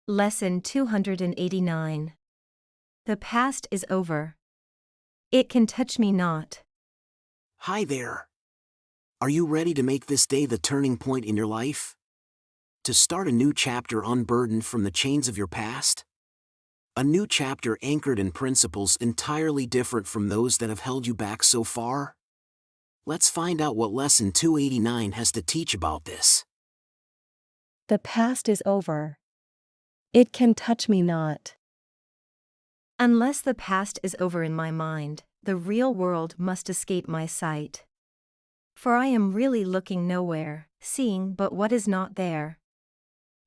Lesson 289. The past is over. It can touch me not. Hi there. Are you ready to make this day the turning point in your life? To start a new chapter unburdened from the chains of your past? A new chapter anchored in principles entirely different from those that have held you back so far? Let's find out what Lesson 289 has to teach about this. The past is over. It can touch me not. Unless the past is over in my mind, the real world must escape my sight. For I am really looking nowhere, seeing but what is not there.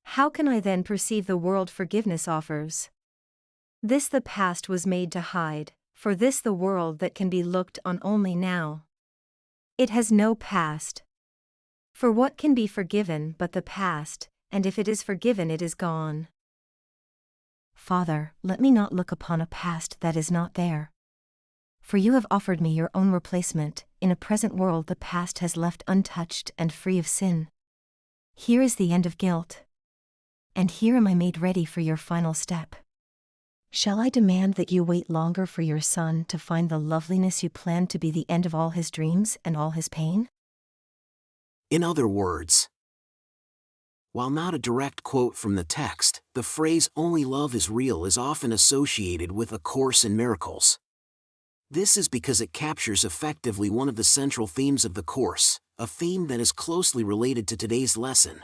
How can I then perceive the world forgiveness offers? This the past was made to hide, for this the world that can be looked on only now. It has no past. For what can be forgiven but the past, and if it is forgiven it is gone. Father, let me not look upon a past that is not there. For you have offered me your own replacement. In a present world the past has left untouched and free of sin. Here is the end of guilt. And here am I made ready for your final step. Shall I demand that you wait longer for your son to find the loveliness you planned to be the end of all his dreams and all his pain? In other words, while not a direct quote from the text, the phrase "only love is real" is often associated with A Course in Miracles. This is because it captures effectively one of the central themes of the Course, a theme that is closely related to today's lesson.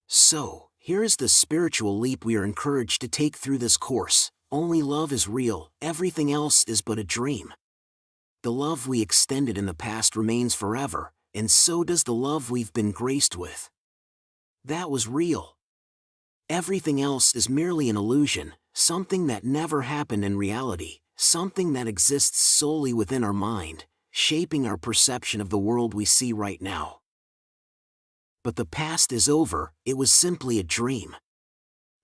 So, here is the spiritual leap we are encouraged to take through this course. Only love is real, everything else is but a dream. The love we extended in the past remains forever, and so does the love we've been graced with. That was real. Everything else is merely an illusion, something that never happened in reality, something that exists solely within our mind, shaping our perception of the world we see right now. But the past is over, it was simply a dream.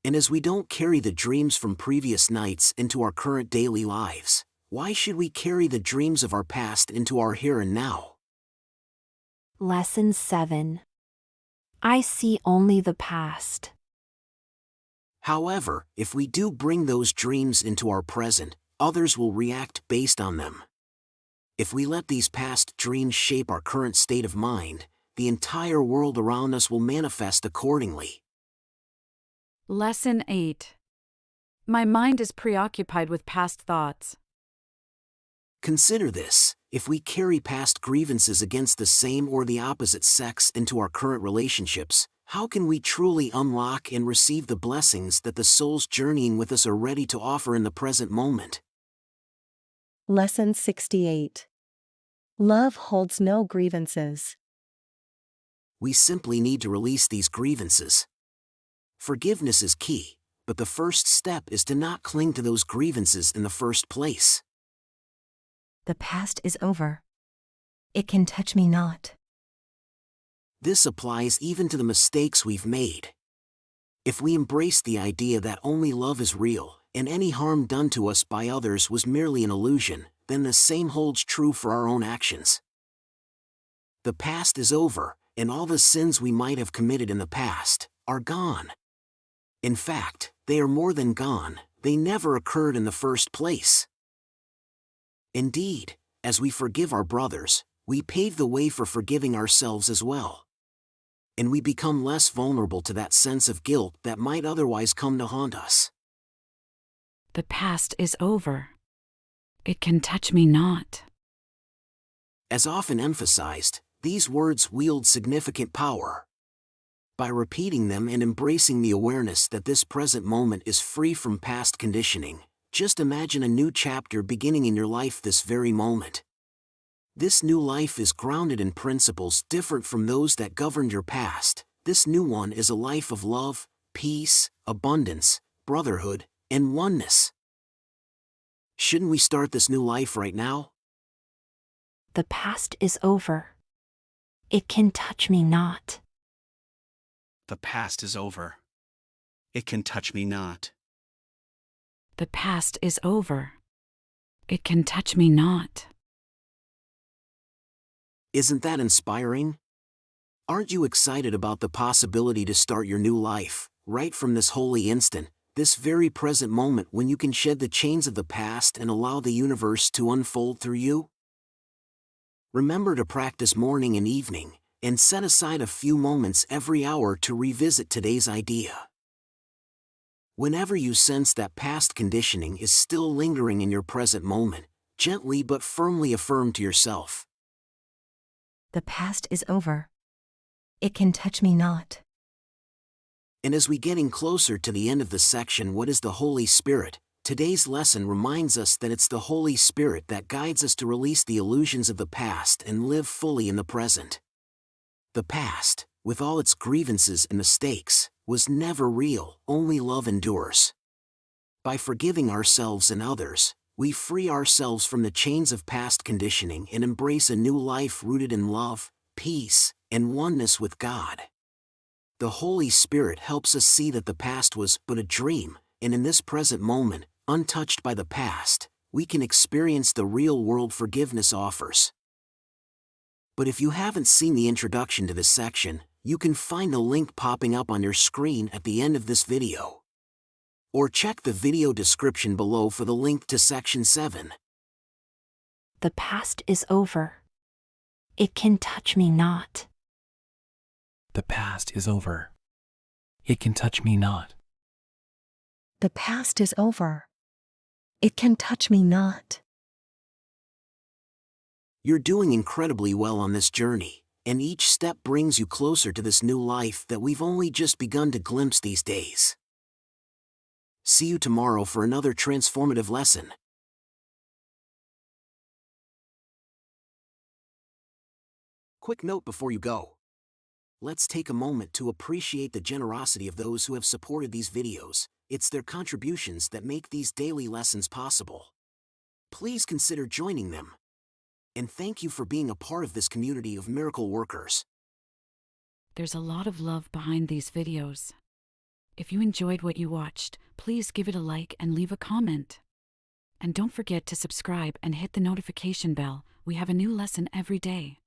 And as we don't carry the dreams from previous nights into our current daily lives, why should we carry the dreams of our past into our here and now? Lesson 7. I see only the past. However, if we do bring those dreams into our present, others will react based on them. If we let these past dreams shape our current state of mind, the entire world around us will manifest accordingly. Lesson 8. My mind is preoccupied with past thoughts. Consider this: if we carry past grievances against the same or the opposite sex into our current relationships, how can we truly unlock and receive the blessings that the souls journeying with us are ready to offer in the present moment? Lesson 68. Love holds no grievances. We simply need to release these grievances. Forgiveness is key, but the first step is to not cling to those grievances in the first place. The past is over. It can touch me not. This applies even to the mistakes we've made. If we embrace the idea that only love is real, and any harm done to us by others was merely an illusion, then the same holds true for our own actions. The past is over, and all the sins we might have committed in the past are gone. In fact, they are more than gone, they never occurred in the first place. Indeed, as we forgive our brothers, we pave the way for forgiving ourselves as well. And we become less vulnerable to that sense of guilt that might otherwise come to haunt us. The past is over. It can touch me not. As often emphasized, these words wield significant power. By repeating them and embracing the awareness that this present moment is free from past conditioning, just imagine a new chapter beginning in your life this very moment. This new life is grounded in principles different from those that governed your past. This new one is a life of love, peace, abundance, brotherhood, and oneness. Shouldn't we start this new life right now? The past is over. It can touch me not. The past is over. It can touch me not. The past is over. It can touch me not. Isn't that inspiring? Aren't you excited about the possibility to start your new life, right from this holy instant, this very present moment when you can shed the chains of the past and allow the universe to unfold through you? Remember to practice morning and evening, and set aside a few moments every hour to revisit today's idea. Whenever you sense that past conditioning is still lingering in your present moment, gently but firmly affirm to yourself, The past is over. It can touch me not. And as we getting closer to the end of the section, what is the Holy Spirit? Today's lesson reminds us that it's the Holy Spirit that guides us to release the illusions of the past and live fully in the present. The past, with all its grievances and mistakes, was never real, only love endures. By forgiving ourselves and others, we free ourselves from the chains of past conditioning and embrace a new life rooted in love, peace, and oneness with God. The Holy Spirit helps us see that the past was but a dream, and in this present moment, untouched by the past, we can experience the real world forgiveness offers. But if you haven't seen the introduction to this section, you can find the link popping up on your screen at the end of this video. Or check the video description below for the link to section 7. The past is over. It can touch me not. The past is over. It can touch me not. The past is over. It can touch me not. You're doing incredibly well on this journey, and each step brings you closer to this new life that we've only just begun to glimpse these days. See you tomorrow for another transformative lesson. Quick note before you go. Let's take a moment to appreciate the generosity of those who have supported these videos. It's their contributions that make these daily lessons possible. Please consider joining them. And thank you for being a part of this community of miracle workers. There's a lot of love behind these videos. If you enjoyed what you watched, please give it a like and leave a comment. And don't forget to subscribe and hit the notification bell. We have a new lesson every day.